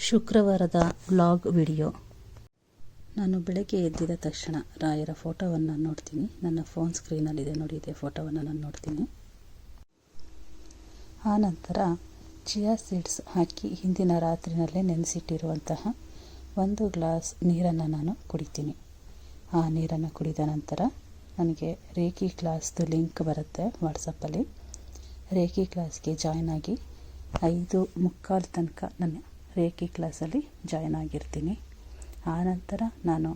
ಶುಕ್ರವಾರದ vlog video. ನಾನು ಬೆಳಗ್ಗೆ ಎದ್ದಿದ ತಕ್ಷಣ ರಾಯರ ಫೋಟೋವನ್ನು ನೋಡ್ತೀನಿ. ನನ್ನ ಫೋನ್ ಸ್ಕ್ರೀನಲ್ಲಿದೆ ನೋಡಿ, ಇದೇ ಫೋಟೋವನ್ನು ನಾನು ನೋಡ್ತೀನಿ. ಆನಂತರ ಚಿಯಾ ಸೀಡ್ಸ್ ಹಾಕಿ ಹಿಂದಿನ ರಾತ್ರಿನಲ್ಲೇ ನೆನೆಸಿಟ್ಟಿರುವಂತಹ 1 ಗ್ಲಾಸ್ ನೀರನ್ನು ನಾನು ಕುಡಿತೀನಿ. ಆ ನೀರನ್ನು ಕುಡಿದ ನಂತರ ನನಗೆ ರೇಖಿ ಕ್ಲಾಸ್ದು ಲಿಂಕ್ ಬರುತ್ತೆ ವಾಟ್ಸಪ್ಪಲ್ಲಿ. ರೇಖಿ ಕ್ಲಾಸ್ಗೆ ಜಾಯ್ನ್ ಆಗಿ 5:45 ತನಕ ನಾನು ರೇಖಿ ಕ್ಲಾಸಲ್ಲಿ ಜಾಯ್ನ್ ಆಗಿರ್ತೀನಿ. ಆನಂತರ ನಾನು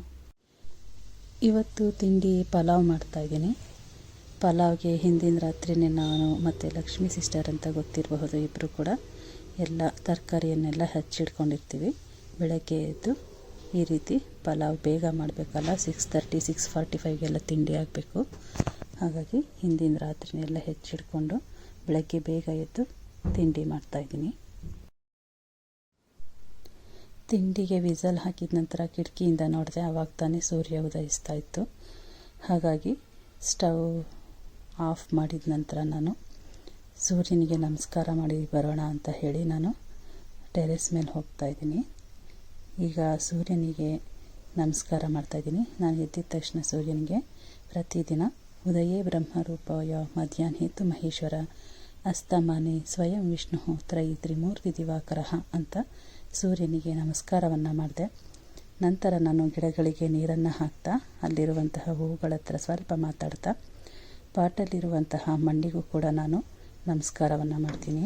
ಇವತ್ತು ತಿಂಡಿ ಪಲಾವ್ ಮಾಡ್ತಾಯಿದ್ದೀನಿ. ಪಲಾವ್ಗೆ ಹಿಂದಿನ ರಾತ್ರಿನೇ ನಾನು ಮತ್ತು ಲಕ್ಷ್ಮೀ ಸಿಸ್ಟರ್ ಅಂತ ಗೊತ್ತಿರಬಹುದು, ಇಬ್ಬರು ಕೂಡ ಎಲ್ಲ ತರಕಾರಿಯನ್ನೆಲ್ಲ ಹಚ್ಚಿಡ್ಕೊಂಡಿರ್ತೀವಿ. ಬೆಳಗ್ಗೆ ಎದ್ದು ಈ ರೀತಿ ಪಲಾವ್ ಬೇಗ ಮಾಡಬೇಕಲ್ಲ, 6:30 6:45ಗೆಲ್ಲ ತಿಂಡಿ ಆಗಬೇಕು. ಹಾಗಾಗಿ ಹಿಂದಿನ ರಾತ್ರಿನೆಲ್ಲ ಹೆಚ್ಚಿಡ್ಕೊಂಡು ಬೆಳಗ್ಗೆ ಬೇಗ ಎದ್ದು ತಿಂಡಿ ಮಾಡ್ತಾಯಿದ್ದೀನಿ. ತಿಂಡಿಗೆ ವಿಸಲ್ ಹಾಕಿದ ನಂತರ ಕಿಟಕಿಯಿಂದ ನೋಡಿದೆ, ಆವಾಗ ತಾನೇ ಸೂರ್ಯ ಉದಯಿಸ್ತಾ ಇತ್ತು. ಹಾಗಾಗಿ ಸ್ಟವ್ ಆಫ್ ಮಾಡಿದ ನಂತರ ನಾನು ಸೂರ್ಯನಿಗೆ ನಮಸ್ಕಾರ ಮಾಡಿ ಬರೋಣ ಅಂತ ಹೇಳಿ ನಾನು ಟೆರೆಸ್ ಮೇಲೆ ಹೋಗ್ತಾಯಿದ್ದೀನಿ. ಈಗ ಸೂರ್ಯನಿಗೆ ನಮಸ್ಕಾರ ಮಾಡ್ತಾಯಿದ್ದೀನಿ. ನಾನು ಎದ್ದಿದ ತಕ್ಷಣ ಸೂರ್ಯನಿಗೆ ಪ್ರತಿದಿನ ಉದಯೇ ಬ್ರಹ್ಮರೂಪಾಯ ಮಧ್ಯಾಹ್ನೇತು ಮಹೇಶ್ವರ ಅಸ್ತಮಾನೆ ಸ್ವಯಂ ವಿಷ್ಣು ತ್ರೈತ್ರಿಮೂರ್ತಿ ದಿವಾಕರಃ ಅಂತ ಸೂರ್ಯನಿಗೆ ನಮಸ್ಕಾರವನ್ನು ಮಾಡಿದೆ. ನಂತರ ನಾನು ಗಿಡಗಳಿಗೆ ನೀರನ್ನು ಹಾಕ್ತಾ ಅಲ್ಲಿರುವಂತಹ ಹೂವುಗಳ ಹತ್ರ ಸ್ವಲ್ಪ ಮಾತಾಡ್ತಾ ಪಾಟಲ್ಲಿರುವಂತಹ ಮಣ್ಣಿಗೂ ಕೂಡ ನಾನು ನಮಸ್ಕಾರವನ್ನು ಮಾಡ್ತೀನಿ.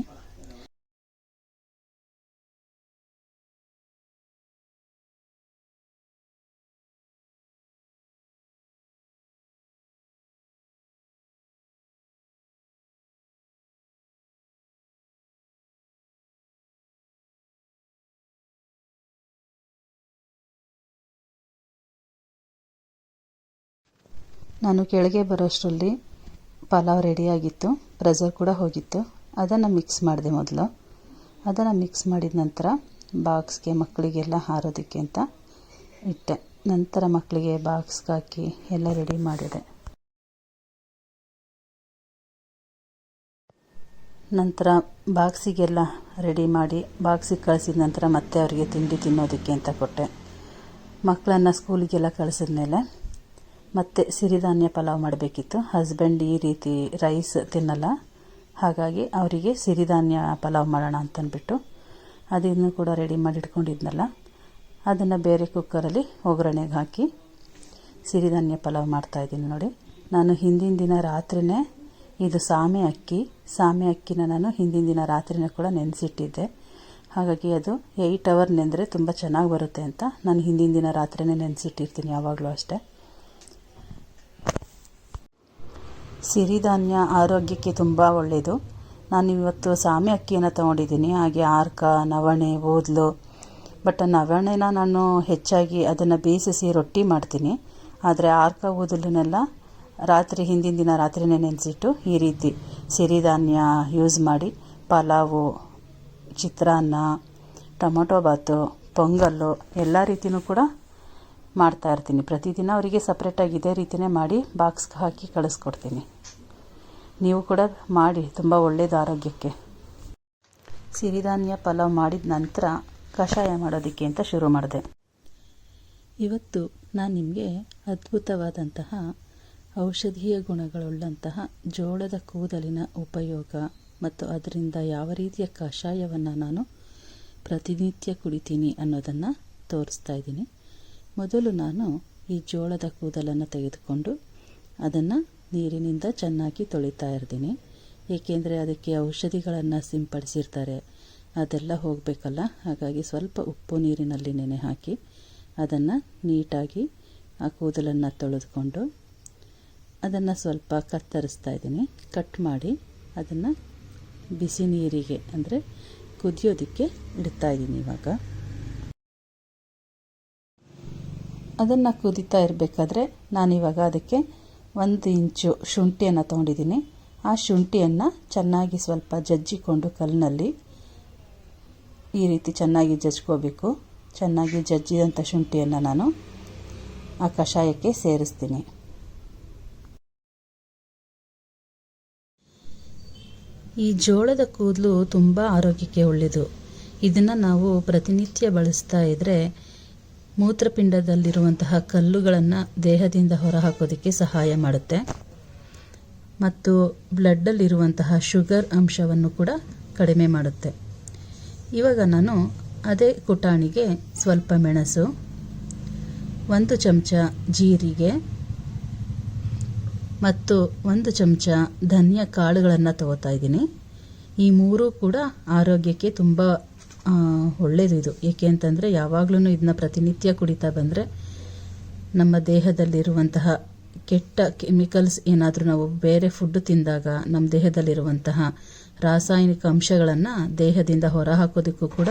ನಾನು ಕೆಳಗೆ ಬರೋಷ್ಟರಲ್ಲಿ ಪಲಾವ್ ರೆಡಿಯಾಗಿತ್ತು, ಪ್ರೆಷರ್ ಕೂಡ ಹೋಗಿತ್ತು. ಅದನ್ನು ಮಿಕ್ಸ್ ಮಾಡಿದೆ ಮೊದಲು. ಅದನ್ನು ಮಿಕ್ಸ್ ಮಾಡಿದ ನಂತರ ಬಾಕ್ಸ್ಗೆ ಮಕ್ಕಳಿಗೆಲ್ಲ ಹಾರೋದಕ್ಕೆ ಅಂತ ಇಟ್ಟೆ. ನಂತರ ಮಕ್ಕಳಿಗೆ ಬಾಕ್ಸ್ಗೆ ಹಾಕಿ ಎಲ್ಲ ರೆಡಿ ಮಾಡಿದೆ. ನಂತರ ಬಾಕ್ಸಿಗೆಲ್ಲ ರೆಡಿ ಮಾಡಿ ಬಾಕ್ಸಿಗೆ ಕಳಿಸಿದ ನಂತರ ಮತ್ತೆ ಅವರಿಗೆ ತಿಂಡಿ ತಿನ್ನೋದಕ್ಕೆ ಅಂತ ಕೊಟ್ಟೆ. ಮಕ್ಕಳನ್ನು ಸ್ಕೂಲಿಗೆಲ್ಲ ಕಳಿಸಿದ ಮೇಲೆ ಮತ್ತು ಸಿರಿಧಾನ್ಯ ಪಲಾವ್ ಮಾಡಬೇಕಿತ್ತು. ಹಸ್ಬೆಂಡ್ ಈ ರೀತಿ ರೈಸ್ ತಿನ್ನಲ್ಲ, ಹಾಗಾಗಿ ಅವರಿಗೆ ಸಿರಿಧಾನ್ಯ ಪಲಾವ್ ಮಾಡೋಣ ಅಂತಂದ್ಬಿಟ್ಟು ಅದನ್ನು ಕೂಡ ರೆಡಿ ಮಾಡಿ ಇಟ್ಕೊಂಡಿದ್ನಲ್ಲ, ಅದನ್ನು ಬೇರೆ ಕುಕ್ಕರಲ್ಲಿ ಒಗ್ಗರಣೆಗೆ ಹಾಕಿ ಸಿರಿಧಾನ್ಯ ಪಲಾವ್ ಮಾಡ್ತಾಯಿದ್ದೀನಿ ನೋಡಿ. ನಾನು ಹಿಂದಿನ ದಿನ ರಾತ್ರಿಯೇ ಇದು ಸಾಮೆ ಅಕ್ಕಿನ ನಾನು ಹಿಂದಿನ ದಿನ ರಾತ್ರಿನೇ ಕೂಡ ನೆನೆಸಿಟ್ಟಿದ್ದೆ. ಹಾಗಾಗಿ ಅದು 8 ಅವರ್ ನೆಂದರೆ ತುಂಬ ಚೆನ್ನಾಗಿ ಬರುತ್ತೆ ಅಂತ ನಾನು ಹಿಂದಿನ ದಿನ ರಾತ್ರಿಯೇ ನೆನೆಸಿಟ್ಟಿರ್ತೀನಿ ಯಾವಾಗಲೂ ಅಷ್ಟೇ. ಸಿರಿಧಾನ್ಯ ಆರೋಗ್ಯಕ್ಕೆ ತುಂಬ ಒಳ್ಳೆಯದು. ನಾನು ಇವತ್ತು ಸಾಮೆ ಅಕ್ಕಿಯನ್ನು ತೊಗೊಂಡಿದ್ದೀನಿ, ಹಾಗೆ ಆರ್ಕ, ನವಣೆ, ಓದ್ಲು. ಬಟ್ ನವಣೆನ ನಾನು ಹೆಚ್ಚಾಗಿ ಅದನ್ನು ಬೇಯಿಸಿ ರೊಟ್ಟಿ ಮಾಡ್ತೀನಿ. ಆದರೆ ಆರ್ಕ, ಓದಲನ್ನೆಲ್ಲ ಹಿಂದಿನ ದಿನ ರಾತ್ರಿನೇ ನೆನೆಸಿಟ್ಟು ಈ ರೀತಿ ಸಿರಿಧಾನ್ಯ ಯೂಸ್ ಮಾಡಿ ಪಲಾವು, ಚಿತ್ರಾನ್ನ, ಟೊಮೊಟೊ ಬಾತು, ಪೊಂಗಲ್ಲು ಎಲ್ಲ ರೀತಿಯೂ ಕೂಡ ಮಾಡ್ತಾಯಿರ್ತೀನಿ. ಪ್ರತಿದಿನ ಅವರಿಗೆ ಸಪ್ರೇಟಾಗಿ ಇದೇ ರೀತಿಯೇ ಮಾಡಿ ಬಾಕ್ಸ್ಗೆ ಹಾಕಿ ಕಳಿಸ್ಕೊಡ್ತೀನಿ. ನೀವು ಕೂಡ ಮಾಡಿ, ತುಂಬ ಒಳ್ಳೆಯದು ಆರೋಗ್ಯಕ್ಕೆ. ಸಿರಿಧಾನ್ಯ ಪಲಾವ್ ಮಾಡಿದ ನಂತರ ಕಷಾಯ ಮಾಡೋದಕ್ಕೆ ಅಂತ ಶುರು ಮಾಡಿದೆ. ಇವತ್ತು ನಾನು ನಿಮಗೆ ಅದ್ಭುತವಾದಂತಹ ಔಷಧೀಯ ಗುಣಗಳುಳ್ಳಂತಹ ಜೋಳದ ಕೂದಲಿನ ಉಪಯೋಗ ಮತ್ತು ಅದರಿಂದ ಯಾವ ರೀತಿಯ ಕಷಾಯವನ್ನು ನಾನು ಪ್ರತಿನಿತ್ಯ ಕುಡಿತೀನಿ ಅನ್ನೋದನ್ನು ತೋರಿಸ್ತಾ ಇದ್ದೀನಿ. ಮೊದಲು ನಾನು ಈ ಜೋಳದ ಕೂದಲನ್ನು ತೆಗೆದುಕೊಂಡು ಅದನ್ನು ನೀರಿನಿಂದ ಚೆನ್ನಾಗಿ ತೊಳಿತಾ ಇರ್ತೀನಿ. ಏಕೆಂದರೆ ಅದಕ್ಕೆ ಔಷಧಿಗಳನ್ನು ಸಿಂಪಡಿಸಿರ್ತಾರೆ, ಅದೆಲ್ಲ ಹೋಗಬೇಕಲ್ಲ. ಹಾಗಾಗಿ ಸ್ವಲ್ಪ ಉಪ್ಪು ನೀರಿನಲ್ಲಿ ನೆನೆ ಹಾಕಿ ಅದನ್ನು ನೀಟಾಗಿ ಆ ಕೂದಲನ್ನು ತೊಳೆದುಕೊಂಡು ಅದನ್ನು ಸ್ವಲ್ಪ ಕತ್ತರಿಸ್ತಾ ಇದ್ದೀನಿ. ಕಟ್ ಮಾಡಿ ಅದನ್ನು ಬಿಸಿ ನೀರಿಗೆ ಅಂದರೆ ಕುದಿಯೋದಕ್ಕೆ ಇಡ್ತಾ ಇದ್ದೀನಿ. ಇವಾಗ ಅದನ್ನು ಕುದೀತಾ ಇರಬೇಕಾದ್ರೆ ನಾನಿವಾಗ ಅದಕ್ಕೆ 1 ಇಂಚು ಶುಂಠಿಯನ್ನು ತೊಗೊಂಡಿದ್ದೀನಿ. ಆ ಶುಂಠಿಯನ್ನು ಚೆನ್ನಾಗಿ ಸ್ವಲ್ಪ ಜಜ್ಜಿಕೊಂಡು ಕಲ್ಲಿನಲ್ಲಿ ಈ ರೀತಿ ಚೆನ್ನಾಗಿ ಜಜ್ಕೋಬೇಕು. ಚೆನ್ನಾಗಿ ಜಜ್ಜಿದಂಥ ಶುಂಠಿಯನ್ನು ನಾನು ಆ ಕಷಾಯಕ್ಕೆ ಸೇರಿಸ್ತೀನಿ. ಈ ಜೋಳದ ಕೂದಲು ತುಂಬ ಆರೋಗ್ಯಕ್ಕೆ ಒಳ್ಳೆಯದು. ಇದನ್ನು ನಾವು ಪ್ರತಿನಿತ್ಯ ಬಳಸ್ತಾ ಇದ್ದರೆ ಮೂತ್ರಪಿಂಡದಲ್ಲಿರುವಂತಹ ಕಲ್ಲುಗಳನ್ನು ದೇಹದಿಂದ ಹೊರಹಾಕೋದಕ್ಕೆ ಸಹಾಯ ಮಾಡುತ್ತೆ ಮತ್ತು ಬ್ಲಡ್ಡಲ್ಲಿರುವಂತಹ ಶುಗರ್ ಅಂಶವನ್ನು ಕೂಡ ಕಡಿಮೆ ಮಾಡುತ್ತೆ. ಇವಾಗ ನಾನು ಅದೇ ಕುಟಾಣಿಗೆ ಸ್ವಲ್ಪ ಮೆಣಸು, 1 ಚಮಚ ಜೀರಿಗೆ ಮತ್ತು 1 ಚಮಚ ಧನಿಯಾ ಕಾಳುಗಳನ್ನು ತಗೋತಾ ಇದ್ದೀನಿ. ಈ ಮೂರೂ ಕೂಡ ಆರೋಗ್ಯಕ್ಕೆ ತುಂಬ ಒಳ್ಳೆಯದು. ಇದು ಏಕೆ ಅಂತಂದರೆ ಯಾವಾಗಲೂ ಇದನ್ನ ಪ್ರತಿನಿತ್ಯ ಕುಡಿತಾ ಬಂದರೆ ನಮ್ಮ ದೇಹದಲ್ಲಿರುವಂತಹ ಕೆಟ್ಟ ಕೆಮಿಕಲ್ಸ್ ಏನಾದರೂ ನಾವು ಬೇರೆ ಫುಡ್ ತಿಂದಾಗ ನಮ್ಮ ದೇಹದಲ್ಲಿರುವಂತಹ ರಾಸಾಯನಿಕ ಅಂಶಗಳನ್ನು ದೇಹದಿಂದ ಹೊರಹಾಕೋದಕ್ಕೂ ಕೂಡ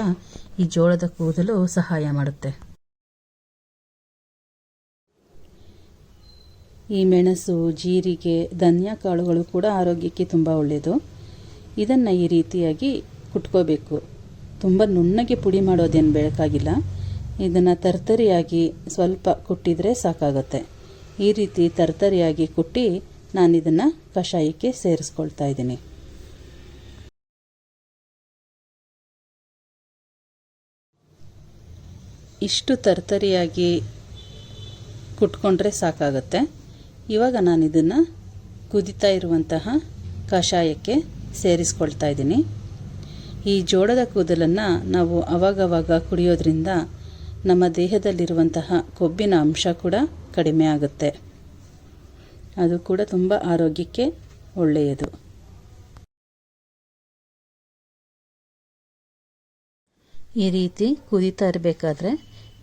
ಈ ಜೋಳದ ಕೂದಲು ಸಹಾಯ ಮಾಡುತ್ತೆ. ಈ ಮೆಣಸು, ಜೀರಿಗೆ, ಧನಿಯಾ ಕಾಳುಗಳು ಕೂಡ ಆರೋಗ್ಯಕ್ಕೆ ತುಂಬ ಒಳ್ಳೆಯದು. ಇದನ್ನು ಈ ರೀತಿಯಾಗಿ ಕುಟ್ಕೋಬೇಕು. ತುಂಬ ನುಣ್ಣಗೆ ಪುಡಿ ಮಾಡೋದೇನು ಬೇಕಾಗಿಲ್ಲ. ಇದನ್ನು ತರ್ತರಿಯಾಗಿ ಸ್ವಲ್ಪ ಕುಟ್ಟಿದರೆ ಸಾಕಾಗುತ್ತೆ. ಈ ರೀತಿ ತರ್ತರಿಯಾಗಿ ಕುಟ್ಟಿ ನಾನು ಇದನ್ನು ಕಷಾಯಕ್ಕೆ ಸೇರಿಸ್ಕೊಳ್ತಾ ಇದ್ದೀನಿ. ಇಷ್ಟು ತರ್ತರಿಯಾಗಿ ಕುಟ್ಕೊಂಡ್ರೆ ಸಾಕಾಗುತ್ತೆ. ಇವಾಗ ನಾನು ಇದನ್ನು ಕುದಿತಾ ಇರುವಂತಹ ಕಷಾಯಕ್ಕೆ ಸೇರಿಸ್ಕೊಳ್ತಾ ಇದ್ದೀನಿ. ಈ ಜೋಳದ ಕೂದಲನ್ನು ನಾವು ಅವಾಗವಾಗ ಕುಡಿಯೋದ್ರಿಂದ ನಮ್ಮ ದೇಹದಲ್ಲಿರುವಂತಹ ಕೊಬ್ಬಿನ ಅಂಶ ಕೂಡ ಕಡಿಮೆ ಆಗುತ್ತೆ. ಅದು ಕೂಡ ತುಂಬ ಆರೋಗ್ಯಕ್ಕೆ ಒಳ್ಳೆಯದು. ಈ ರೀತಿ ಕುದೀತಾ ಇರಬೇಕಾದ್ರೆ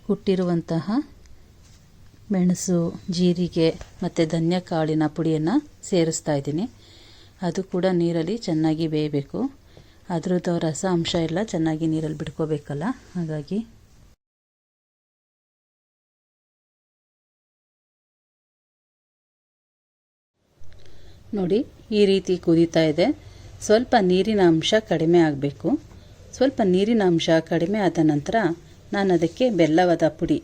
ಕುಟ್ಟಿರುವಂತಹ ಮೆಣಸು, ಜೀರಿಗೆ ಮತ್ತು ಧನಿಯಾ ಕಾಳಿನ ಪುಡಿಯನ್ನು ಸೇರಿಸ್ತಾ ಇದ್ದೀನಿ. ಅದು ಕೂಡ ನೀರಲ್ಲಿ ಚೆನ್ನಾಗಿ ಬೇಯಬೇಕು. ಅದರದ್ದು ರಸ ಅಂಶ ಎಲ್ಲ ಚೆನ್ನಾಗಿ ನೀರಲ್ಲಿ ಬಿಡ್ಕೋಬೇಕಲ್ಲ, ಹಾಗಾಗಿ ನೋಡಿ ಈ ರೀತಿ ಕುದೀತಾ ಇದೆ. ಸ್ವಲ್ಪ ನೀರಿನ ಅಂಶ ಕಡಿಮೆ ಆಗಬೇಕು. ಸ್ವಲ್ಪ ನೀರಿನ ಅಂಶ ಕಡಿಮೆ ಆದ ನಂತರ ನಾನು ಅದಕ್ಕೆ ಬೆಲ್ಲದ ಪುಡಿ,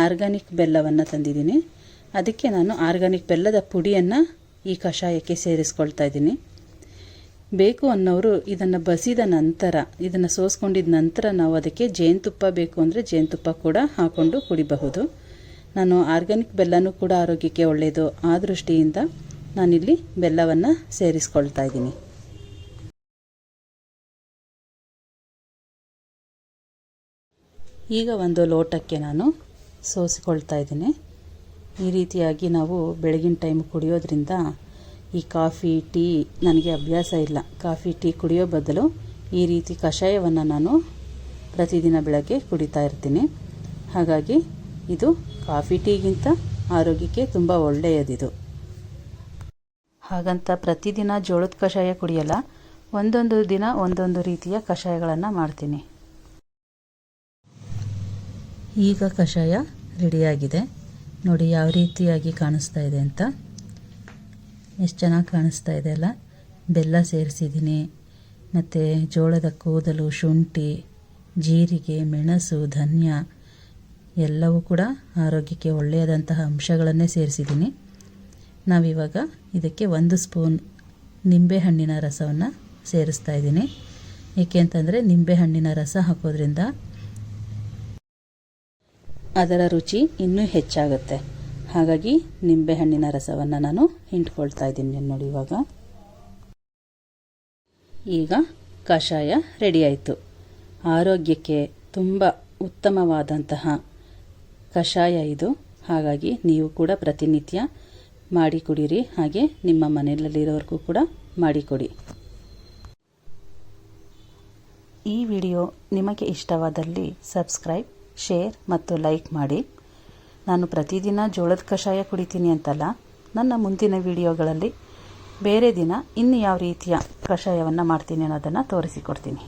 ಆರ್ಗ್ಯಾನಿಕ್ ಬೆಲ್ಲವನ್ನು ತಂದಿದ್ದೀನಿ. ಅದಕ್ಕೆ ನಾನು ಆರ್ಗ್ಯಾನಿಕ್ ಬೆಲ್ಲದ ಪುಡಿಯನ್ನು ಈ ಕಷಾಯಕ್ಕೆ ಸೇರಿಸ್ಕೊಳ್ತಾ ಇದ್ದೀನಿ. ಬೇಕು ಅನ್ನೋರು ಇದನ್ನು ಬಸಿದ ನಂತರ, ಇದನ್ನು ಸೋಸ್ಕೊಂಡಿದ ನಂತರ ನಾವು ಅದಕ್ಕೆ ಜೇನುತುಪ್ಪ ಬೇಕು ಅಂದರೆ ಜೇನುತುಪ್ಪ ಕೂಡ ಹಾಕ್ಕೊಂಡು ಕುಡಿಬಹುದು. ನಾನು ಆರ್ಗ್ಯಾನಿಕ್ ಬೆಲ್ಲನೂ ಕೂಡ ಆರೋಗ್ಯಕ್ಕೆ ಒಳ್ಳೆಯದು. ಆ ದೃಷ್ಟಿಯಿಂದ ನಾನಿಲ್ಲಿ ಬೆಲ್ಲವನ್ನು ಸೇರಿಸ್ಕೊಳ್ತಾ ಇದ್ದೀನಿ. ಈಗ ಒಂದು ಲೋಟಕ್ಕೆ ನಾನು ಸೋಸಿಕೊಳ್ತಾ ಇದ್ದೀನಿ. ಈ ರೀತಿಯಾಗಿ ನಾವು ಬೆಳಗಿನ ಟೈಮ್ ಕುಡಿಯೋದ್ರಿಂದ ಈ ಕಾಫಿ, ಟೀ ನನಗೆ ಅಭ್ಯಾಸ ಇಲ್ಲ. ಕಾಫಿ, ಟೀ ಕುಡಿಯೋ ಬದಲು ಈ ರೀತಿ ಕಷಾಯವನ್ನು ನಾನು ಪ್ರತಿದಿನ ಬೆಳಗ್ಗೆ ಕುಡಿತಾ ಇರ್ತೀನಿ. ಹಾಗಾಗಿ ಇದು ಕಾಫಿ, ಟೀಗಿಂತ ಆರೋಗ್ಯಕ್ಕೆ ತುಂಬ ಒಳ್ಳೆಯದಿದು. ಹಾಗಂತ ಪ್ರತಿದಿನ ಜೋಳದ ಕಷಾಯ ಕುಡಿಯಲ್ಲ, ಒಂದೊಂದು ದಿನ ಒಂದೊಂದು ರೀತಿಯ ಕಷಾಯಗಳನ್ನು ಮಾಡ್ತೀನಿ. ಈಗ ಕಷಾಯ ರೆಡಿಯಾಗಿದೆ. ನೋಡಿ ಯಾವ ರೀತಿಯಾಗಿ ಕಾಣಿಸ್ತಾ ಇದೆ ಅಂತ. ಎಷ್ಟು ಚೆನ್ನಾಗಿ ಕಾಣಿಸ್ತಾ ಇದೆ ಅಲ್ಲ. ಬೆಲ್ಲ ಸೇರಿಸಿದ್ದೀನಿ, ಮತ್ತು ಜೋಳದ ಕೂದಲು, ಶುಂಠಿ, ಜೀರಿಗೆ, ಮೆಣಸು, ಧನಿಯಾ ಎಲ್ಲವೂ ಕೂಡ ಆರೋಗ್ಯಕ್ಕೆ ಒಳ್ಳೆಯದಂತಹ ಅಂಶಗಳನ್ನೇ ಸೇರಿಸಿದ್ದೀನಿ. ನಾವಿವಾಗ ಇದಕ್ಕೆ 1 ಸ್ಪೂನ್ ನಿಂಬೆಹಣ್ಣಿನ ರಸವನ್ನು ಸೇರಿಸ್ತಾ ಇದ್ದೀನಿ. ಏಕೆ ಅಂತಂದರೆ ನಿಂಬೆಹಣ್ಣಿನ ರಸ ಹಾಕೋದ್ರಿಂದ ಅದರ ರುಚಿ ಇನ್ನೂ ಹೆಚ್ಚಾಗುತ್ತೆ. ಹಾಗಾಗಿ ನಿಂಬೆಹಣ್ಣಿನ ರಸವನ್ನು ನಾನು ಹಿಂಡ್ಕೊಳ್ತಾ ಇದ್ದೀನಿ. ನೋಡಿ ಈಗ ಕಷಾಯ ರೆಡಿ ಆಯಿತು. ಆರೋಗ್ಯಕ್ಕೆ ತುಂಬ ಉತ್ತಮವಾದಂತಹ ಕಷಾಯ ಇದು. ಹಾಗಾಗಿ ನೀವು ಕೂಡ ಪ್ರತಿನಿತ್ಯ ಮಾಡಿ ಕುಡೀರಿ. ಹಾಗೆ ನಿಮ್ಮ ಮನೆಯಲ್ಲಿರೋರಿಗೂ ಕೂಡ ಮಾಡಿಕೊಡಿ. ಈ ವಿಡಿಯೋ ನಿಮಗೆ ಇಷ್ಟವಾದಲ್ಲಿ ಸಬ್ಸ್ಕ್ರೈಬ್, ಶೇರ್ ಮತ್ತು ಲೈಕ್ ಮಾಡಿ. ನಾನು ಪ್ರತಿದಿನ ಜೋಳದ ಕಷಾಯ ಕುಡಿತೀನಿ ಅಂತಲ್ಲ, ನನ್ನ ಮುಂದಿನ ವಿಡಿಯೋಗಳಲ್ಲಿ ಬೇರೆ ದಿನ ಇನ್ನು ಯಾವ ರೀತಿಯ ಕಷಾಯವನ್ನು ಮಾಡ್ತೀನಿ ಅನ್ನೋದನ್ನು ತೋರಿಸಿಕೊಡ್ತೀನಿ.